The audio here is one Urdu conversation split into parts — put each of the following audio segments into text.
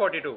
42।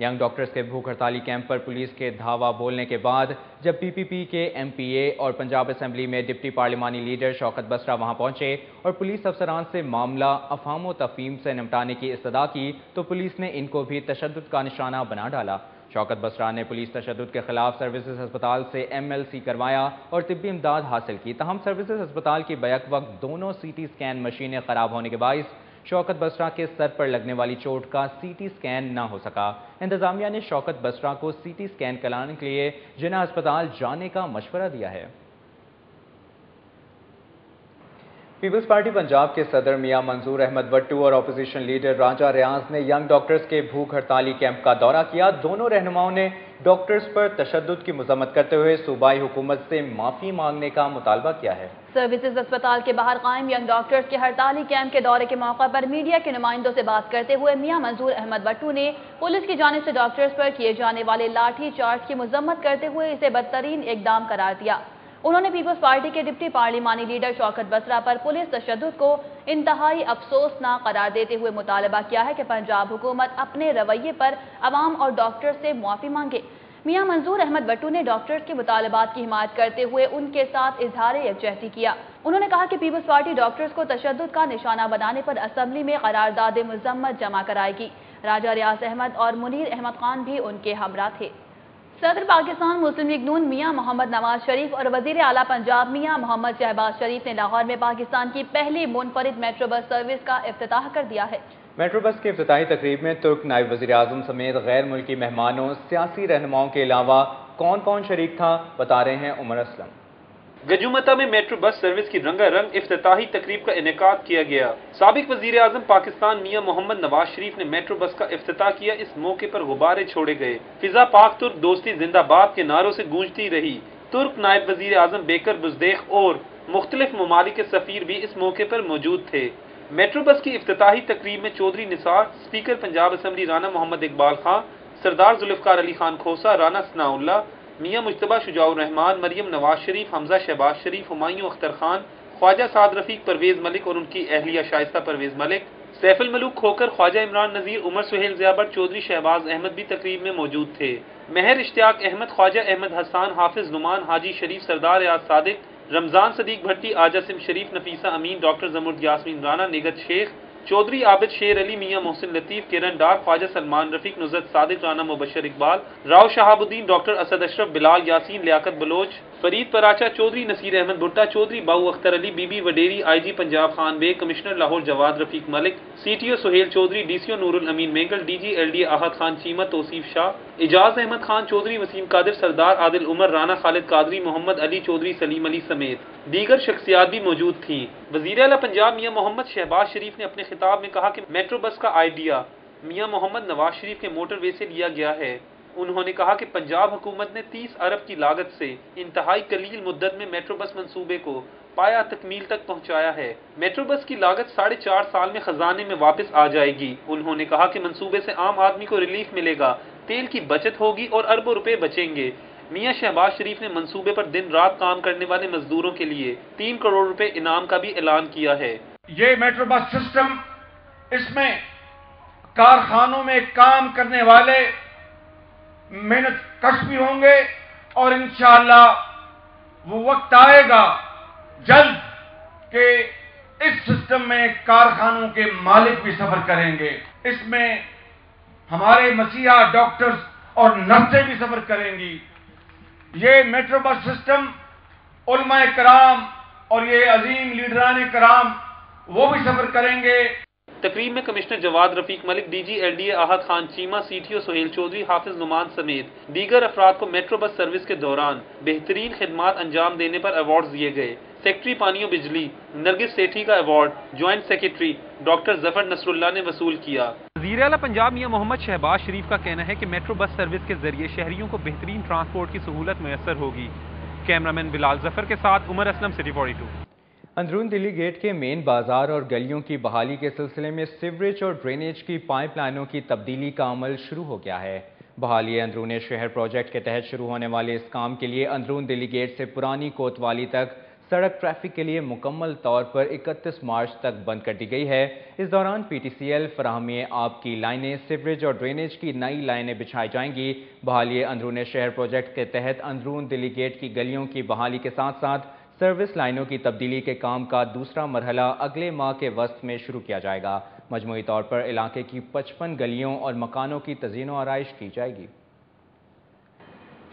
ینگ ڈاکٹرز کے بھوک ہڑتالی کیمپ پر پولیس کے دھاوا بولنے کے بعد جب پی پی پی کے ایم پی اے اور پنجاب اسمبلی میں ڈپٹی پارلیمانی لیڈر شوکت بسرا وہاں پہنچے اور پولیس افسران سے معاملہ افہام و تفہیم سے نمٹانے کی استدعا کی تو پولیس نے ان کو بھی تشدد کا نشانہ بنا ڈالا۔ شوکت بسرا نے پولیس تشدد کے خلاف سروسز ہسپتال سے ایم ایل سی کروایا اور طبی امداد حاصل کی، تاہم سروسز ہسپتال کی بیک وقت دونوں سی ٹی سکین مشینیں خراب ہونے کے باعث شوکت بسرا کے سر پر لگنے والی چوٹ کا سی ٹی سکین نہ ہو سکا۔ انتظامیہ نے شوکت بسرا کو سی ٹی سکین کرانے کے لیے جناح ہسپتال جانے کا مشورہ دیا ہے۔ پیپلز پارٹی پنجاب کے صدر میاں منظور احمد بٹو اور اپوزیشن لیڈر راجہ ریاض نے ینگ ڈاکٹرز کے بھوک ہڑتالی کیمپ کا دورہ کیا۔ دونوں رہنماؤں نے ڈاکٹرز پر تشدد کی مذمت کرتے ہوئے صوبائی حکومت سے معافی مانگنے کا مطالبہ کیا ہے۔ سروسز ہسپتال کے باہر قائم ینگ ڈاکٹرز کے ہڑتالی کیمپ کے دورے کے موقع پر میڈیا کے نمائندوں سے بات کرتے ہوئے میاں منظور احمد بٹو نے پولیس کی جانب سے ڈاکٹرز پر کیے جانے والے لاٹھی چارج کی مذمت کرتے ہوئے اسے بدترین اقدام قرار دیا۔ انہوں نے پیپلز پارٹی کے ڈپٹی پارلیمانی لیڈر شوکت بسرا پر پولیس تشدد کو انتہائی افسوسناک قرار دیتے ہوئے مطالبہ کیا ہے کہ پنجاب حکومت اپنے رویے پر عوام اور ڈاکٹرز سے معافی مانگے۔ میاں منظور احمد بٹو نے ڈاکٹرز کے مطالبات کی حمایت کرتے ہوئے ان کے ساتھ اظہار یکجہتی کیا۔ انہوں نے کہا کہ پیپلز پارٹی ڈاکٹرز کو تشدد کا نشانہ بنانے پر اسمبلی میں قرارداد مذمت جمع کرائے گی۔ راجہ ریاض احمد اور منیر احمد خان بھی ان کے ہمراہ تھے۔ صدر پاکستان مسلم لیگ نون میاں محمد نواز شریف اور وزیر اعلیٰ پنجاب میاں محمد شہباز شریف نے لاہور میں پاکستان کی پہلی منفرد میٹرو بس سروس کا افتتاح کر دیا ہے۔ میٹرو بس کے افتتاحی تقریب میں ترک نائب وزیر اعظم سمیت غیر ملکی مہمانوں، سیاسی رہنماؤں کے علاوہ کون کون شریک تھا، بتا رہے ہیں عمر اسلم۔ گجومتا میں میٹرو بس سروس کی رنگا رنگ افتتاحی تقریب کا انعقاد کیا گیا۔ سابق وزیر اعظم پاکستان میاں محمد نواز شریف نے میٹرو بس کا افتتاح کیا۔ اس موقع پر غبارے چھوڑے گئے، فضا پاک ترک دوستی زندہ باد کے نعروں سے گونجتی رہی۔ ترک نائب وزیر اعظم بیکر بزدیخ اور مختلف ممالک کے سفیر بھی اس موقع پر موجود تھے۔ میٹرو بس کی افتتاحی تقریب میں چودھری نثار، اسپیکر پنجاب اسمبلی رانا محمد اقبال خان، سردار ذوالفقار علی خان کھوسا، رانا ثناء اللہ، میاں مجتبیٰ شجاع الرحمان، مریم نواز شریف، حمزہ شہباز شریف، ہمایوں اختر خان، خواجہ سعد رفیق پرویز ملک اور ان کی اہلیہ شائستہ پرویز ملک، سیف الملوک کھوکر، خواجہ عمران نذیر، عمر سہیل ضیابر، چودھری شہباز احمد بھی تقریب میں موجود تھے۔ مہر اشتیاق احمد، خواجہ احمد حسان، حافظ نعمان، حاجی شریف، سردار ریاض صادق، رمضان صدیق بھٹی، عاجزم شریف، نفیسہ امین، ڈاکٹر زمرد یاسمین رانا، نگہت شیخ، چودھری عابد شیر علی، میاں محسن لطیف، کرن ڈار، خواجہ سلمان رفیق، نصرت صادق رانا، مبشر Iqbal, Rao Shahab uddin, doctor Asad Ashraf, Bilal Yasin, Liaquat Baloch, Farid Paracha, Chaudhry Nasir Ahmed Bhatta, Chaudhry Bau Akhtar Ali, Bibi Wadiri, I G Punjab Khan Baig, commissioner Lahore Jawad Rafiq Malik, C T O Sohail Chaudhry, D C O Noor ul Amin Mengal, D G L D Ahad Khan Cheema, Tauseef Shah, Ijaz Ahmed Khan, Chaudhry Waseem Qadir, Sardar Adil عمر، رانا خالد قادری، محمد علی چودھری، سلیم علی سمیت دیگر شخصیات بھی موجود تھیں۔ وزیر اعلیٰ پنجاب میاں محمد شہباز شریف نے اپنے خطاب میں کہا کہ میٹرو بس کا آئیڈیا میاں محمد نواز شریف کے موٹر وے سے لیا گیا ہے۔ انہوں نے کہا کہ پنجاب حکومت نے 30 ارب کی لاگت سے انتہائی قلیل مدت میں میٹرو بس منصوبے کو پایا تکمیل تک پہنچایا ہے۔ میٹرو بس کی لاگت 4.5 سال میں خزانے میں واپس آ جائے گی۔ انہوں نے کہا کہ منصوبے سے عام آدمی کو ریلیف ملے گا، تیل کی بچت ہوگی اور اربوں روپے بچیں گے۔ میاں شہباز شریف نے منصوبے پر دن رات کام کرنے والے مزدوروں کے لیے 3 کروڑ روپے انعام کا بھی اعلان کیا ہے۔ یہ میٹرو بس سسٹم، اس میں کارخانوں میں کام کرنے والے محنت کش بھی ہوں گے اور انشاءاللہ وہ وقت آئے گا جلد کہ اس سسٹم میں کارخانوں کے مالک بھی سفر کریں گے۔ اس میں ہمارے مسیحا ڈاکٹرز اور نرسیں بھی سفر کریں گی۔ یہ میٹرو بس سسٹم علماء کرام اور یہ عظیم لیڈران کرام وہ بھی سفر کریں گے۔ تقریب میں commissioner Jawad Rafiq Malik, D G L D Ahad Khan Cheema, C T O Sohail Chaudhry, Hafiz Noman سمیت دیگر افراد کو میٹرو بس سروس کے دوران بہترین خدمات انجام دینے پر ایوارڈز دیے گئے۔ سیکٹری پانی و بجلی نرگس سیٹھی کا ایوارڈ جوائنٹ سیکرٹری ڈاکٹر ظفر نصر اللہ نے وصول کیا۔ وزیر اعلیٰ پنجاب میاں محمد شہباز شریف کا کہنا ہے کہ میٹرو بس سروس کے ذریعے شہریوں کو بہترین ٹرانسپورٹ کی سہولت میسر ہوگی۔ کیمرامین بلال ظفر کے ساتھ عمر اسلم، سٹی 42۔ اندرون دلی گیٹ کے مین بازار اور گلیوں کی بحالی کے سلسلے میں سیوریج اور ڈرینیج کی پائپ لائنوں کی تبدیلی کا عمل شروع ہو گیا ہے۔ بحالی اندرون شہر پروجیکٹ کے تحت شروع ہونے والے اس کام کے لیے اندرون دلی گیٹ سے پرانی کوتوالی تک سڑک ٹریفک کے لیے مکمل طور پر 31 مارچ تک بند کر دی گئی ہے۔ اس دوران PTCL فراہمی آب کی لائنیں، سیوریج اور ڈرینیج کی نئی لائنیں بچھائی جائیں گی۔ بحالی اندرون شہر پروجیکٹ کے تحت اندرون دلی گیٹ کی گلیوں کی بحالی کے ساتھ ساتھ سروس لائنوں کی تبدیلی کے کام کا دوسرا مرحلہ اگلے ماہ کے وسط میں شروع کیا جائے گا۔ مجموعی طور پر علاقے کی 55 گلیوں اور مکانوں کی تزئین و آرائش کی جائے گی۔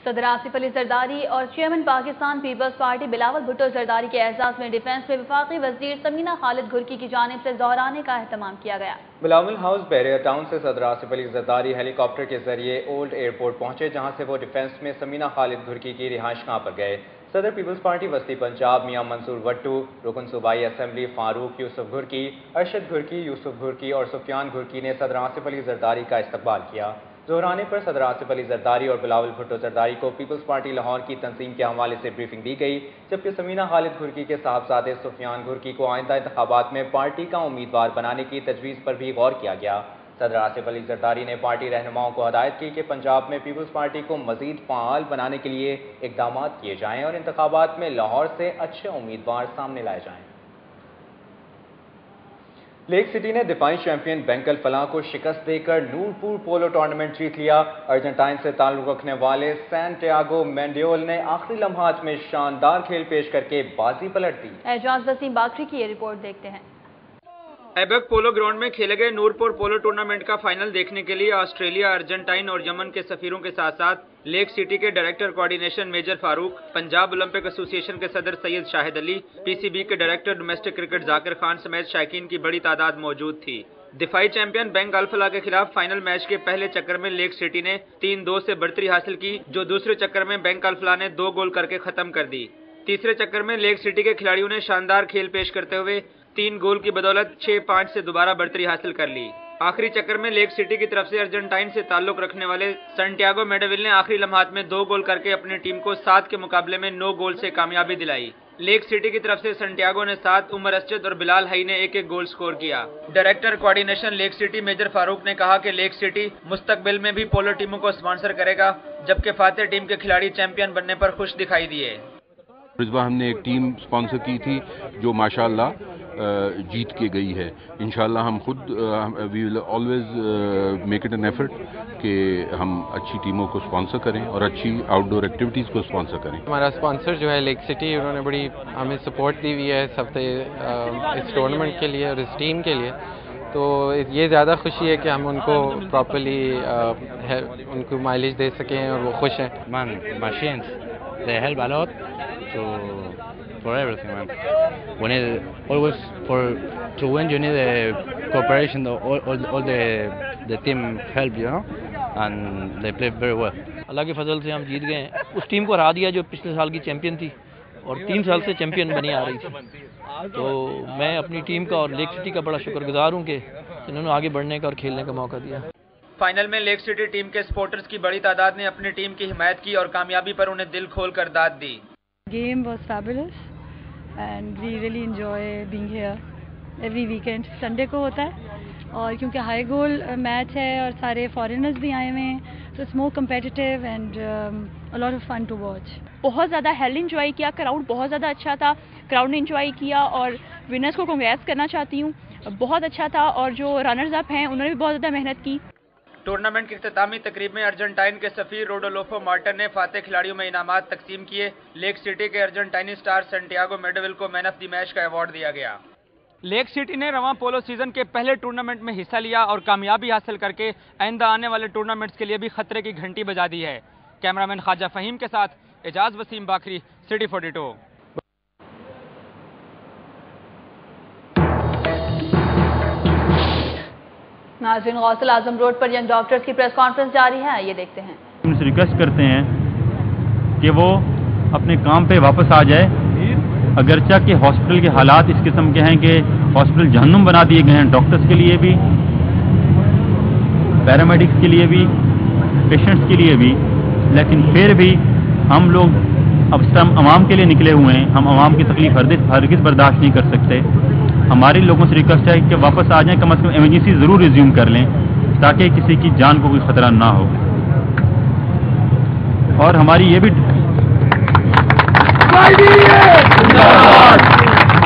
صدر آصف علی زرداری اور چیئرمین پاکستان پیپلز پارٹی بلاول بھٹو زرداری کے اعزاز میں ڈیفنس میں وفاقی وزیر ثمینہ خالد گھرکی کی جانب سے دہرانے کا اہتمام کیا گیا۔ بلاول ہاؤس بیریر ٹاؤن سے صدر آصف علی زرداری ہیلی کاپٹر کے ذریعے اولڈ ایئرپورٹ پہنچے، جہاں سے وہ ڈیفنس میں ثمینہ خالد گھرکی کی رہائش گاہ پر گئے۔ صدر پیپلز پارٹی وسطی پنجاب میاں منصور وٹو، رکن صوبائی اسمبلی فاروق یوسف گھرکی، ارشد گھرکی، یوسف گھرکی اور سفیان گھرکی نے صدر آصف علی زرداری کا استقبال کیا۔ ظہرانے پر صدر آصف علی زرداری اور بلاول بھٹو زرداری کو پیپلز پارٹی لاہور کی تنظیم کے حوالے سے بریفنگ دی گئی، جبکہ ثمینہ خالد گھرکی کے صاحبزادے سفیان گھرکی کو آئندہ انتخابات میں پارٹی کا امیدوار بنانے کی تجویز پر بھی غور کیا گیا۔ صدر آصف علی زرداری نے پارٹی رہنماؤں کو ہدایت کی کہ پنجاب میں پیپلز پارٹی کو مزید فعال بنانے کے لیے اقدامات کیے جائیں اور انتخابات میں لاہور سے اچھے امیدوار سامنے لائے جائیں۔ لیک سٹی نے دفاعی چیمپئن بینک الفلاح کو شکست دے کر نورپور پولو ٹورنامنٹ جیت لیا۔ ارجنٹائن سے تعلق رکھنے والے سینٹیاگو مینڈیول نے آخری لمحات میں شاندار کھیل پیش کر کے بازی پلٹ دی۔ اعجاز وسیم باکری کی یہ رپورٹ دیکھتے ہیں۔ ایبک پولو گراؤنڈ میں کھیلے گئے نورپور پولو ٹورنامنٹ کا فائنل دیکھنے کے لیے آسٹریلیا، ارجنٹائن اور یمن کے سفیروں کے ساتھ ساتھ لیک سٹی کے ڈائریکٹر کوارڈینیشن میجر فاروق، پنجاب اولمپک ایسوسی ایشن کے صدر سید شاہد علی، PCB کے ڈائریکٹر ڈومیسٹک کرکٹ ذاکر خان سمیت شائقین کی بڑی تعداد موجود تھی۔ دفاعی چیمپئن بینک الفلاح کے خلاف فائنل میچ کے پہلے چکر میں لیک سٹی نے 3-2 سے برتری حاصل کی، جو دوسرے چکر میں بینک الفلاح نے 2 گول کر کے ختم کر دی۔ تیسرے چکر میں لیک سٹی کے کھلاڑیوں نے شاندار کھیل پیش کرتے ہوئے 3 گول کی بدولت 6-5 سے دوبارہ برتری حاصل کر لی۔ آخری چکر میں لیک سٹی کی طرف سے ارجنٹائن سے تعلق رکھنے والے سینٹیاگو میڈیول نے آخری لمحات میں 2 گول کر کے اپنی ٹیم کو 7 کے مقابلے میں 9 گول سے کامیابی دلائی۔ لیک سٹی کی طرف سے سینٹیاگو نے 7، عمر اسجد اور بلال ہائی نے 1-1 گول سکور کیا۔ Director coordination lake city major Farooq نے کہا کہ لیک سٹی مستقبل میں بھی پولو ٹیموں کو اسپانسر کرے گا، جبکہ فاتح ٹیم کے کھلاڑی چیمپئن بننے پر خوش دکھائی دیے۔ اس بار ہم نے ایک ٹیم اسپانسر کی تھی جو ماشاءاللہ جیت کے گئی ہے۔ انشاءاللہ ہم خود we will always make it an effort کہ ہم اچھی ٹیموں کو اسپانسر کریں اور اچھی آؤٹ ڈور ایکٹیویٹیز کو اسپانسر کریں۔ ہمارا اسپانسر جو ہے لیک سٹی، انہوں نے بڑی ہمیں سپورٹ دی ہوئی ہے اس ہفتے اس ٹورنامنٹ کے لیے اور اس ٹیم کے لیے، تو یہ زیادہ خوشی ہے کہ ہم ان کو پراپرلی ان کو مائلیج دے سکیں اور وہ خوش ہیں۔ Machines, they help a lot for everything, man. We need always to win. You need the cooperation. All the team help, you know, and they play very well. اللہ کے فضل سے ہم جیت گئے ہیں، اس ٹیم کو ہرا دیا جو پچھلے سال کی چیمپئن تھی اور 3 سال سے چیمپئن بنی آ رہی تھی۔ تو میں اپنی ٹیم کا اور لیک سٹی کا بڑا شکر گزار ہوں کہ انہوں نے آگے بڑھنے کا اور کھیلنے کا موقع دیا۔ فائنل میں لیک سٹی ٹیم کے سپورٹرز کی بڑی تعداد نے اپنی ٹیم کی حمایت کی اور کامیابی پر انہیں دل کھول کر داد دی۔ Game was fabulous and we really enjoy being here every weekend. Sunday کو ہوتا ہے اور کیونکہ ہائی گول میچ ہے اور سارے فارینرز بھی آئے ہوئے ہیں، تو it's more competitive and a lot of fun to watch. بہت زیادہ ہیل انجوائے کیا، کراؤڈ بہت زیادہ اچھا تھا، کراؤڈ نے انجوائے کیا اور ونرز کو کنگریٹس کرنا چاہتی ہوں، بہت اچھا تھا، اور جو رنرز اپ ہیں انہوں نے بھی بہت زیادہ محنت کی۔ ٹورنامنٹ کی اختتامی تقریب میں ارجنٹائن کے سفیر روڈولوفو مارٹن نے فاتح کھلاڑیوں میں انعامات تقسیم کیے۔ لیک سٹی کے ارجنٹائنی سٹار سینٹیاگو میڈیول کو مین آف دی میچ کا ایوارڈ دیا گیا۔ لیک سٹی نے رواں پولو سیزن کے پہلے ٹورنامنٹ میں حصہ لیا اور کامیابی حاصل کر کے آئندہ آنے والے ٹورنامنٹس کے لیے بھی خطرے کی گھنٹی بجا دی ہے۔ کیمرامین خواجہ فہیم کے ساتھ اعجاز وسیم باکری، سٹی 42۔ ناظرین، غوث اعظم روڈ پر ینگ ڈاکٹرز کی پریس کانفرنس جاری ہے، یہ دیکھتے ہیں۔ ان سے ریکویسٹ کرتے ہیں کہ وہ اپنے کام پہ واپس آ جائے، اگرچہ کہ ہاسپٹل کے حالات اس قسم کے ہیں کہ ہاسپٹل جہنم بنا دیے گئے ہیں، ڈاکٹرز کے لیے بھی، پیرامیڈکس کے لیے بھی، پیشنٹس کے لیے بھی، لیکن پھر بھی ہم لوگ اب عوام کے لیے نکلے ہوئے ہیں، ہم عوام کی تکلیف ہرگز برداشت نہیں کر سکتے۔ ہماری لوگوں سے ریکویسٹ ہے کہ واپس آ جائیں، کم از کم ایمرجنسی ضرور ریزیوم کر لیں تاکہ کسی کی جان کو کوئی خطرہ نہ ہو۔ اور ہماری یہ بھی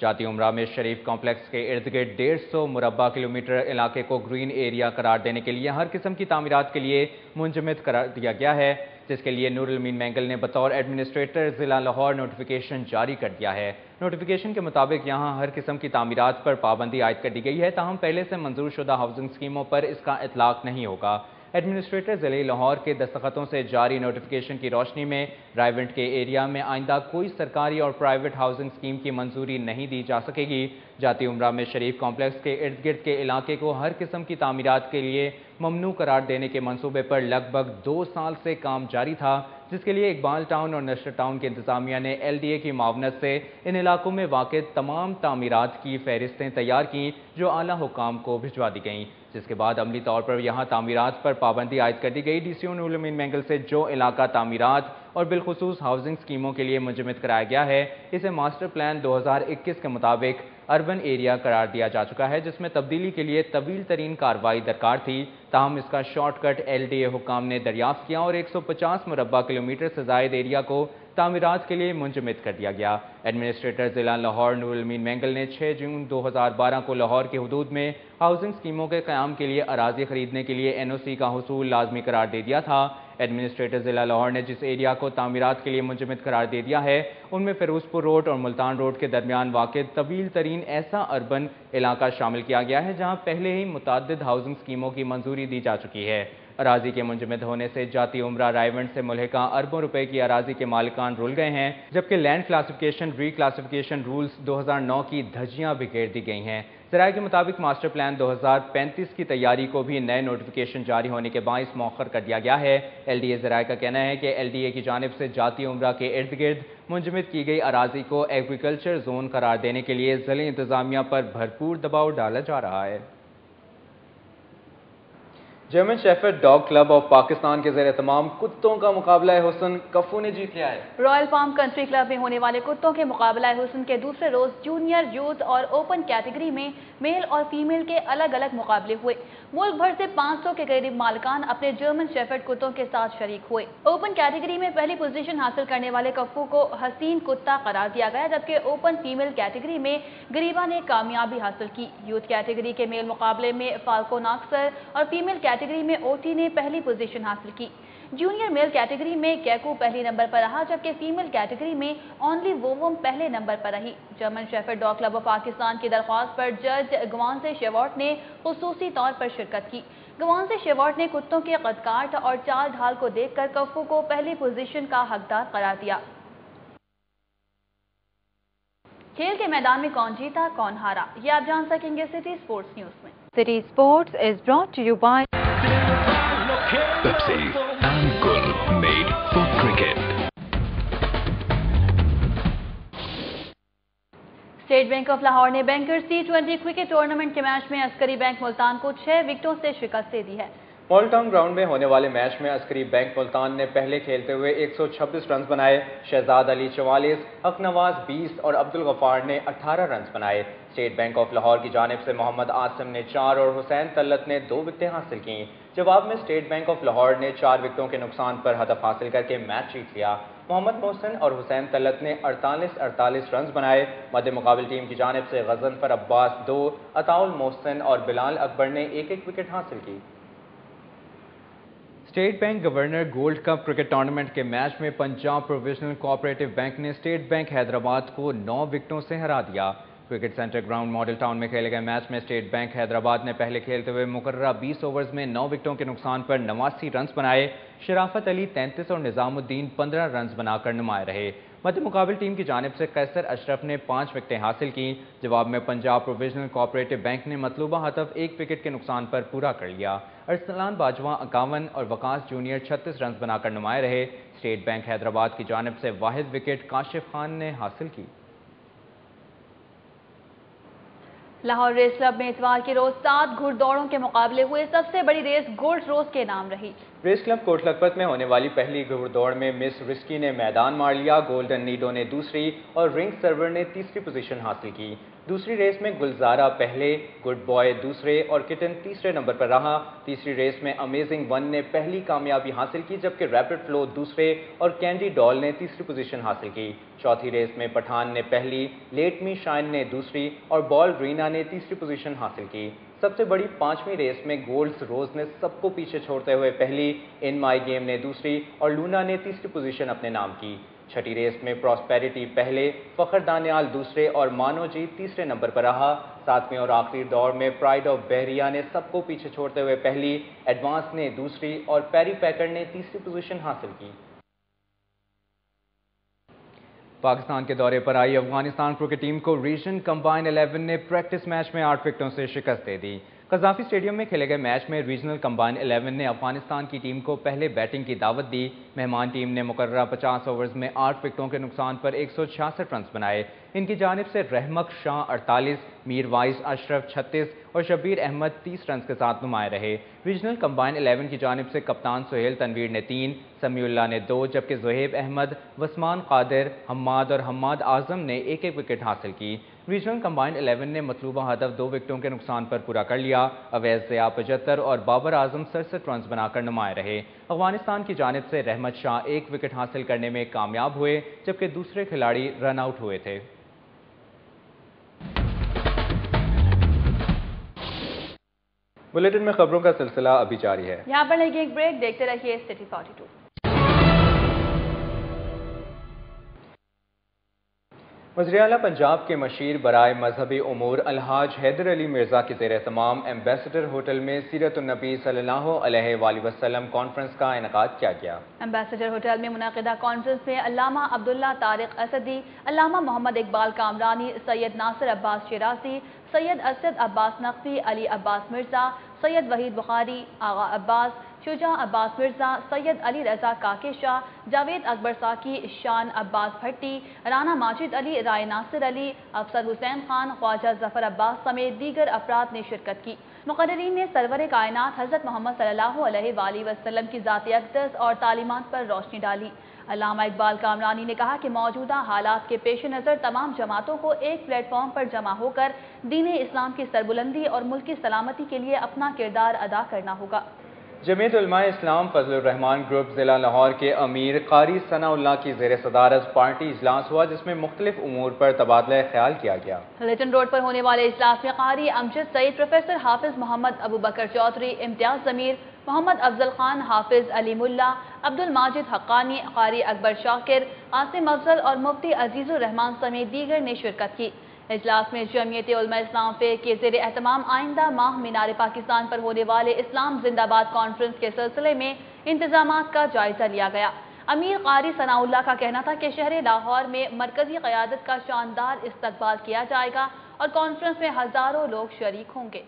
جاتی عمرہ میں شریف کمپلیکس کے ارد گرد 150 مربع کلومیٹر علاقے کو گرین ایریا قرار دینے کے لیے ہر قسم کی تعمیرات کے لیے منجمد قرار دیا گیا ہے، جس کے لیے نور الامین مینگل نے بطور ایڈمنسٹریٹر ضلع لاہور نوٹیفیکیشن جاری کر دیا ہے۔ نوٹیفیکیشن کے مطابق یہاں ہر قسم کی تعمیرات پر پابندی عائد کر دی گئی ہے، تاہم پہلے سے منظور شدہ ہاؤسنگ اسکیموں پر اس کا اطلاق نہیں ہوگا۔ ایڈمنسٹریٹر ضلع لاہور کے دستخطوں سے جاری نوٹیفیکیشن کی روشنی میں رائیونٹ کے ایریا میں آئندہ کوئی سرکاری اور پرائیویٹ ہاؤسنگ اسکیم کی منظوری نہیں دی جا سکے گی۔ جاتی عمرہ میں شریف کمپلیکس کے ارد گرد کے علاقے کو ہر قسم کی تعمیرات کے لیے ممنوع قرار دینے کے منصوبے پر لگ بھگ 2 سال سے کام جاری تھا، جس کے لیے اقبال ٹاؤن اور نشر ٹاؤن کی انتظامیہ نے LDA کی معاونت سے ان علاقوں میں واقع تمام تعمیرات کی فہرستیں تیار کیں جو اعلیٰ حکام کو بھجوا دی گئیں، جس کے بعد عملی طور پر یہاں تعمیرات پر پابندی عائد کر دی گئی۔ DCO نور الامین مینگل سے جو علاقہ تعمیرات اور بالخصوص ہاؤسنگ اسکیموں کے لیے منجمد کرایا گیا ہے، اسے ماسٹر پلان 2021 کے مطابق اربن ایریا قرار دیا جا چکا ہے، جس میں تبدیلی کے لیے طویل ترین کارروائی درکار تھی، تاہم اس کا شارٹ کٹ LDA حکام نے دریافت کیا اور 150 مربع کلومیٹر سے زائد ایریا کو تعمیرات کے لیے منجمد کر دیا گیا۔ ایڈمنسٹریٹر ضلع لاہور نور الامین مینگل نے 6 جون 2012 کو لاہور کی حدود میں ہاؤسنگ اسکیموں کے قیام کے لیے اراضی خریدنے کے لیے NOC کا حصول لازمی قرار دے دیا تھا۔ ایڈمنسٹریٹر ضلع لاہور نے جس ایریا کو تعمیرات کے لیے منجمد قرار دے دیا ہے، ان میں فیروز پور روڈ اور ملتان روڈ کے درمیان واقع طویل ترین ایسا اربن علاقہ شامل کیا گیا ہے جہاں پہلے ہی متعدد ہاؤسنگ اسکیموں کی منظوری دی جا چکی ہے۔ اراضی کے منجمد ہونے سے جاتی عمرہ رائیونٹ سے ملحقہ اربوں روپے کی اراضی کے مالکان رول گئے ہیں، جبکہ لینڈ کلاسیفیکیشن ری کلاسیفیکیشن رولز 2009 کی دھجیاں بکھیر دی گئی ہیں۔ ذرائع کے مطابق ماسٹر پلان 2035 کی تیاری کو بھی نئے نوٹیفیکیشن جاری ہونے کے باعث مؤخر کر دیا گیا ہے۔ LDA ذرائع کا کہنا ہے کہ LDA کی جانب سے جاتی عمرہ کے ارد گرد منجمد کی گئی اراضی کو ایگریکلچر زون قرار دینے کے لیے ضلع انتظامیہ پر بھرپور دباؤ ڈالا جا رہا ہے۔ German shepherd dog club of Pakistan کے زیر اہتمام کتوں کا مقابلہ حسن کفو نے جیت لیا ہے۔ رائل پام کنٹری کلب میں ہونے والے کتوں کے مقابلہ حسن کے دوسرے روز جونیئر، یوتھ اور اوپن کیٹیگری میں میل اور فیمیل کے الگ الگ مقابلے ہوئے۔ ملک بھر سے 500 کے قریب مالکان اپنے جرمن شیفرڈ کتوں کے ساتھ شریک ہوئے۔ اوپن کیٹیگری میں پہلی پوزیشن حاصل کرنے والے کفو کو حسین کتا قرار دیا گیا، جبکہ اوپن فیمیل کیٹیگری میں گریبا نے کامیابی حاصل کی۔ یوتھ کیٹیگری کے میل مقابلے میں فالکو ناکسر اور فیمیل کیٹیگری میں اوٹی نے پہلی پوزیشن حاصل کی۔ جونیئر میل کیٹیگری میں کیکو پہلی نمبر پر رہا، جبکہ فیمیل کیٹیگری میں اونلی وووم پہلے نمبر پر رہی۔ German shepherd dog club of Pakistan کی درخواست پر جج گوانزے شیوارٹ نے خصوصی طور پر شرکت کی۔ گوانزے شیوارٹ نے کتوں کے قد کاٹ اور چال ڈھال کو دیکھ کر کفو کو پہلی پوزیشن کا حقدار قرار دیا۔ کھیل کے میدان میں کون جیتا کون ہارا، یہ آپ جان سکیں گے سٹی سپورٹس نیوز میں۔ City Sports is brought to you by Pepsi and Gul, made for cricket. State bank of Lahore نے بینکرز T20 کرکٹ ٹورنامنٹ کے میچ میں عسکری بینک ملتان کو 6 وکٹوں سے شکست دے دی ہے۔ مال ٹاؤن گراؤنڈ میں ہونے والے میچ میں عسکری بینک ملتان نے پہلے کھیلتے ہوئے 126 رنز بنائے۔ شہزاد علی 44، حق نواز 20 اور عبدالغفار نے 18 رنز بنائے۔ اسٹیٹ بینک آف لاہور کی جانب سے محمد عاصم نے 4 اور حسین طلت نے 2 وکٹیں حاصل کیں۔ جواب میں اسٹیٹ بینک آف لاہور نے 4 وکٹوں کے نقصان پر ہدف حاصل کر کے میچ جیت لیا۔ محمد محسن اور حسین طلت نے 48 رنز بنائے۔ مد مقابل ٹیم کی جانب سے غضنفر عباس 2، عطاء المحسن اور بلال اکبر نے 1 وکٹ حاصل کی۔ State bank governor gold cup cricket tournament کے میچ میں پنجاب پروویژنل کوآپریٹو بینک نے اسٹیٹ بینک حیدرآباد کو 9 وکٹوں سے ہرا دیا۔ Cricket centre ground model town میں کھیلے گئے میچ میں اسٹیٹ بینک حیدرآباد نے پہلے کھیلتے ہوئے مقررہ 20 اوورز میں 9 وکٹوں کے نقصان پر 89 رنز بنائے۔ شرافت علی 33 اور نظام الدین 15 رنز بنا کر نمایاں رہے۔ مد مقابل ٹیم کی جانب سے قیصر اشرف نے 5 وکٹیں حاصل کیں۔ جواب میں پنجاب پروویژنل کوآپریٹو بینک نے مطلوبہ ہدف 1 وکٹ کے نقصان پر پورا کر لیا۔ ارسلان باجوہ 51 اور وقاص جونیئر 36 رنز بنا کر نمایاں رہے۔ اسٹیٹ بینک حیدرآباد کی جانب سے واحد وکٹ کاشف خان نے حاصل کی۔ لاہور ریس کلب میں اتوار کے روز 7 گھڑ دوڑوں کے مقابلے ہوئے۔ سب سے بڑی ریس گولڈ روز کے نام رہی۔ ریس کلب کوٹ لکھپت میں ہونے والی پہلی گھڑ دوڑ میں مس رسکی نے میدان مار لیا، گولڈن نیڈو نے دوسری اور رنگ سرور نے تیسری پوزیشن حاصل کی۔ دوسری ریس میں گلزارہ پہلے، گڈ بوائے دوسرے اور کٹن تیسرے نمبر پر رہا۔ تیسری ریس میں امیزنگ ون نے پہلی کامیابی حاصل کی، جبکہ ریپڈ فلو دوسرے اور کینڈی ڈال نے تیسری پوزیشن حاصل کی۔ چوتھی ریس میں پٹھان نے پہلی، لیٹ می شائن نے دوسری اور بال رینا نے تیسری پوزیشن حاصل کی۔ سب سے بڑی پانچویں ریس میں گولڈز روز نے سب کو پیچھے چھوڑتے ہوئے پہلی، ان مائی گیم نے دوسری اور لونا نے تیسری پوزیشن اپنے نام کی۔ چھٹی ریس میں پراسپیرٹی پہلے، فخر دانیال دوسرے اور مانو جی تیسرے نمبر پر رہا۔ ساتویں اور آخری دوڑ میں پرائڈ آف بحریہ نے سب کو پیچھے چھوڑتے ہوئے پہلی، ایڈوانس نے دوسری اور پیری پیکر نے تیسری پوزیشن حاصل کی۔ پاکستان کے دورے پر آئی افغانستان کرکٹ ٹیم کو ریجن کمبائن 11 نے پریکٹس میچ میں 8 وکٹوں سے شکست دے دی۔ قذافی اسٹیڈیم میں کھیلے گئے میچ میں ریجنل کمبائن 11 نے افغانستان کی ٹیم کو پہلے بیٹنگ کی دعوت دی۔ مہمان ٹیم نے مقررہ 50 اوورز میں 8 وکٹوں کے نقصان پر 166 رنز بنائے۔ ان کی جانب سے رحمت شاہ 48، میر وائز اشرف 36 اور شبیر احمد 30 رنز کے ساتھ نمایاں رہے۔ ریجنل کمبائن 11 کی جانب سے کپتان سہیل تنویر نے 3، سمیع اللہ نے 2، جبکہ زہیب احمد، وسمان قادر، حماد اور حماد اعظم نے ایک ایک وکٹ حاصل کی۔ ریجنل کمبائن 11 نے مطلوبہ ہدف 2 وکٹوں کے نقصان پر پورا کر لیا۔ اویس ضیاء 75 اور بابر اعظم 67 رنز بنا کر نمایاں رہے۔ افغانستان کی جانب سے رحمت شاہ 1 وکٹ حاصل کرنے میں کامیاب ہوئے، جبکہ دوسرے کھلاڑی رن آؤٹ ہوئے تھے۔ بلیٹن میں خبروں کا سلسلہ ابھی جاری ہے۔ یہاں پر لے گے ایک بریک، دیکھتے رہیے سٹی 42۔ وزیر اعلیٰ پنجاب کے مشیر برائے مذہبی امور الحاج حیدر علی مرزا کے زیر اہتمام ایمبیسڈر ہوٹل میں سیرت النبی صلی اللہ علیہ وآلہ وسلم کانفرنس کا انعقاد کیا گیا۔ ایمبیسڈر ہوٹل میں منعقدہ کانفرنس میں علامہ عبداللہ طارق اسدی، علامہ محمد اقبال کامرانی، سید ناصر عباس شیرازی، سید اسد عباس نقوی، علی عباس مرزا، سید وحید بخاری، آغا عباس، شجاع عباس مرزا، سید علی رضا کاکے شاہ، جاوید اکبر ساکی، شان عباس بھٹی، رانا ماجد علی، رائے ناصر علی، افسر حسین خان، خواجہ ظفر عباس سمیت دیگر افراد نے شرکت کی۔ مقررین نے سرور کائنات حضرت محمد صلی اللہ علیہ وآلہ وسلم کی ذات اقدس اور تعلیمات پر روشنی ڈالی۔ علامہ اقبال کامرانی نے کہا کہ موجودہ حالات کے پیش نظر تمام جماعتوں کو ایک پلیٹ فارم پر جمع ہو کر دین اسلام کی سربلندی اور ملک کی سلامتی کے لیے اپنا کردار ادا کرنا ہوگا۔ جمعیت علماء اسلام فضل الرحمان گروپ ضلع لاہور کے امیر قاری ثناء اللہ کی زیر صدارت پارٹی اجلاس ہوا، جس میں مختلف امور پر تبادلہ خیال کیا گیا۔ ہلٹن روڈ پر ہونے والے اجلاس میں قاری امجد سعید، پروفیسر حافظ محمد ابو بکر چودھری، امتیاز ضمیر، محمد افضل خان، حافظ علی ملا، عبد الماجد حقانی، قاری اکبر شاکر، قاسم افضل اور مفتی عزیز الرحمان سمیت دیگر نے شرکت کی۔ اجلاس میں جمعیت علماء اسلام فے کے زیر اہتمام آئندہ ماہ مینار پاکستان پر ہونے والے اسلام زندہ باد کانفرنس کے سلسلے میں انتظامات کا جائزہ لیا گیا۔ امیر قاری ثناء اللہ کا کہنا تھا کہ شہر لاہور میں مرکزی قیادت کا شاندار استقبال کیا جائے گا اور کانفرنس میں ہزاروں لوگ شریک ہوں گے۔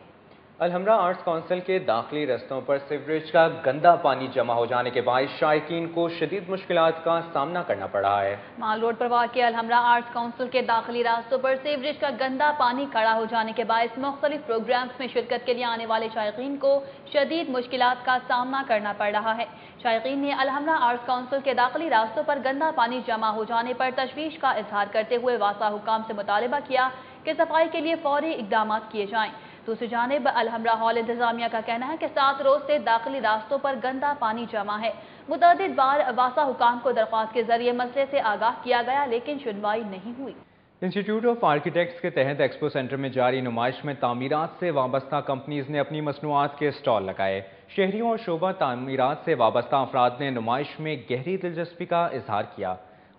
الحمرہ آرٹس کونسل کے داخلی رستوں پر سیوریج کا گندا پانی جمع ہو جانے کے باعث شائقین کو شدید مشکلات کا سامنا کرنا پڑ رہا ہے۔ مال روڈ پر واقع الحمرہ آرٹس کونسل کے داخلی راستوں پر سیوریج کا گندا پانی کھڑا ہو جانے کے باعث مختلف پروگرامز میں شرکت کے لیے آنے والے شائقین کو شدید مشکلات کا سامنا کرنا پڑ رہا ہے۔ شائقین نے الحمرہ آرٹس کونسل کے داخلی راستوں پر گندا پانی جمع ہو جانے پر تشویش کا اظہار کرتے ہوئے واسع حکام سے مطالبہ کیا کہ صفائی کے لیے فوری اقدامات کیے جائیں۔ دوسری جانب الحمرہ ہال انتظامیہ کا کہنا ہے کہ 7 روز سے داخلی راستوں پر گندا پانی جمع ہے۔ متعدد بار واسع حکام کو درخواست کے ذریعے مسئلے سے آگاہ کیا گیا، لیکن سنوائی نہیں ہوئی۔ انسٹیٹیوٹ آف آرکیٹیکٹس کے تحت ایکسپو سینٹر میں جاری نمائش میں تعمیرات سے وابستہ کمپنیز نے اپنی مصنوعات کے اسٹال لگائے۔ شہریوں اور شعبہ تعمیرات سے وابستہ افراد نے نمائش میں گہری دلچسپی کا اظہار کیا۔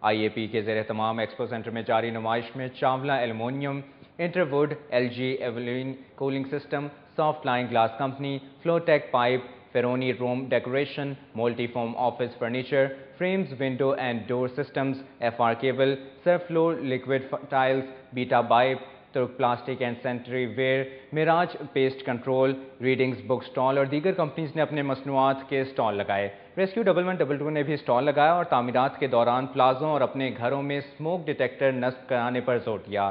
آئی اے پی کے زیر اہتمام ایکسپو سینٹر میں جاری نمائش میں Chawla aluminium, Interwood, L G ایولین cooling system, soft line glass company, flow tech pipe, فیرونی room decoration, multi form office furniture, frames window and door systems, F R cable, surf floor liquid tiles, beta pipe, Turk plastic and sanitary ware, mirage pest control, readings book stall اور دیگر کمپنیز نے اپنے مصنوعات کے سٹال لگائے۔ ریسکیو 1122 نے بھی سٹال لگایا اور تعمیرات کے دوران پلازوں اور اپنے گھروں میں اسموک ڈیٹیکٹر نصب کرانے پر زور دیا۔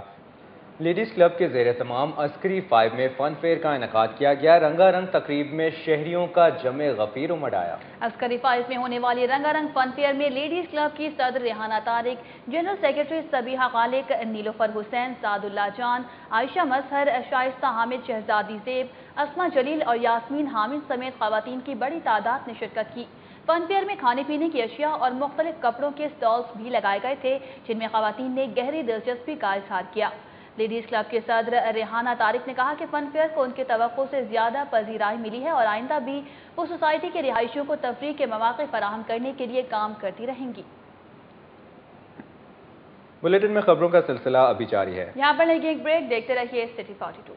لیڈیز کلب کے زیر اہتمام عسکری 5 میں فن فیئر کا انعقاد کیا گیا۔ رنگا رنگ تقریب میں شہریوں کا جمع غفیر امڑ آیا۔ عسکری 5 میں ہونے والی رنگا رنگ فن فیئر میں لیڈیز کلب کی صدر ریحانہ طارق، جنرل سیکرٹری صبیحہ خالق، نیلوفر حسین، سعد اللہ جان، عائشہ مظہر، شائستہ حامد، شہزادی زیب، اسما جلیل اور یاسمین حامد سمیت خواتین کی بڑی تعداد نے شرکت کی۔ فن فیئر میں کھانے پینے کی اشیاء اور مختلف کپڑوں کے سٹالز بھی لگائے گئے تھے، جن میں خواتین نے گہری دلچسپی کا اظہار کیا۔ لیڈیز کلب کے صدر ریحانہ طارق نے کہا کہ فن فیئر کو ان کے توقع سے زیادہ پذیرائی ملی ہے اور آئندہ بھی وہ سوسائٹی کے رہائشیوں کو تفریح کے مواقع فراہم کرنے کے لیے کام کرتی رہیں گی۔ بلیٹن میں خبروں کا سلسلہ ابھی جاری ہے۔ یہاں پر لگے ایک بریک، دیکھتے رہیے city 42۔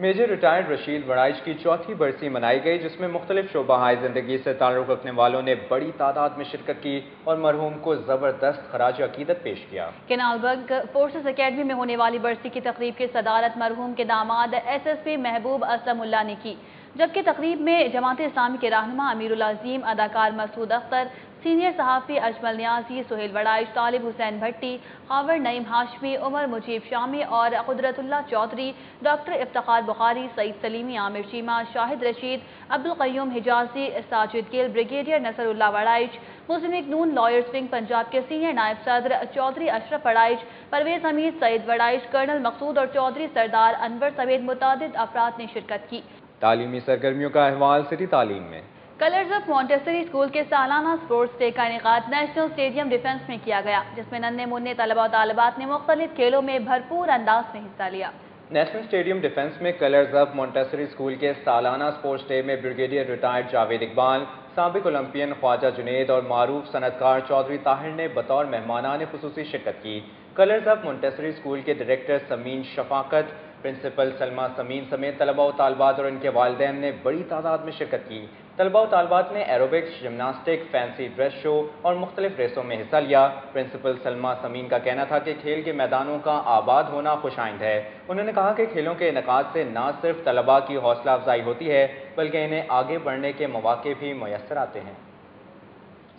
Major retired Rashid Warraich کی چوتھی برسی منائی گئی، جس میں مختلف شعبہ زندگی سے تعلق رکھنے والوں نے بڑی تعداد میں شرکت کی اور مرحوم کو زبردست خراج عقیدت پیش کیا۔ کینال برگ فورسز اکیڈمی میں ہونے والی برسی کی تقریب کی صدارت مرحوم کے داماد SSP محبوب اسلم اللہ نے کی، جبکہ تقریب میں جماعت اسلامی کے رہنما امیر العظیم، اداکار مسعود اختر، سینئر صحافی اجمل نیازی، سہیل وڑائچ، طالب حسین بھٹی، خاور نعیم ہاشمی، عمر مجیب شامی اور قدرت اللہ چودھری، ڈاکٹر افتخار بخاری، سعید سلیمی، عامر چیمہ، شاہد رشید، عبدالقیوم حجازی، ساجد گل، بریگیڈیئر نصر اللہ وڑائچ، مسلم لیگ نون لائرز ونگ پنجاب کے سینئر نائب صدر چودھری اشرف وڑائچ، پرویز حمید، سعید وڑائچ، کرنل مقصود اور چودھری سردار انور سمیت متعدد افراد نے شرکت کی۔ تعلیمی سرگرمیوں کا احوال سٹی تعلیم میں۔ کلرز آف مونٹیسری اسکول کے سالانہ سپورٹس ڈے کا انعقاد نیشنل اسٹیڈیم ڈیفنس میں کیا گیا، جس میں ننھے منھے طلباء و طالبات نے مختلف کھیلوں میں بھرپور انداز میں حصہ لیا۔ نیشنل اسٹیڈیم ڈیفنس میں کلرز آف مونٹیسری اسکول کے سالانہ سپورٹس ڈے میں بریگیڈیئر ریٹائرڈ جاوید اقبال، سابق اولمپئن خواجہ جنید اور معروف صنعتکار چودھری طاہر نے بطور مہمانان خصوصی شرکت کی۔ کلرز آف مونٹیسری اسکول کے ڈائریکٹر سمین شفاقت، پرنسپل سلمہ سمین سمیت طلباء و طالبات اور ان کے والدین نے بڑی تعداد میں شرکت کی۔ طلباء و طالبات نے ایروبکس، جمناسٹک، فینسی ڈریس شو اور مختلف ریسوں میں حصہ لیا۔ پرنسپل سلمہ سمین کا کہنا تھا کہ کھیل کے میدانوں کا آباد ہونا خوش آئند ہے۔ انہوں نے کہا کہ کھیلوں کے انعقاد سے نہ صرف طلباء کی حوصلہ افزائی ہوتی ہے بلکہ انہیں آگے بڑھنے کے مواقع بھی میسر آتے ہیں۔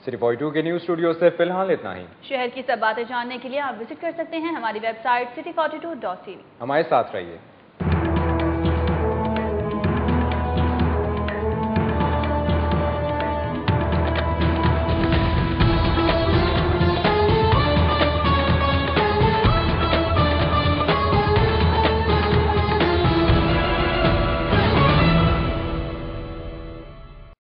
سٹی 42 کے نیوز اسٹوڈیو سے فی الحال اتنا ہی۔ شہر کی سب باتیں جاننے کے لیے آپ وزٹ کر سکتے ہیں ہماری ویب سائٹ city42.tv۔ ہمارے ساتھ رہیے۔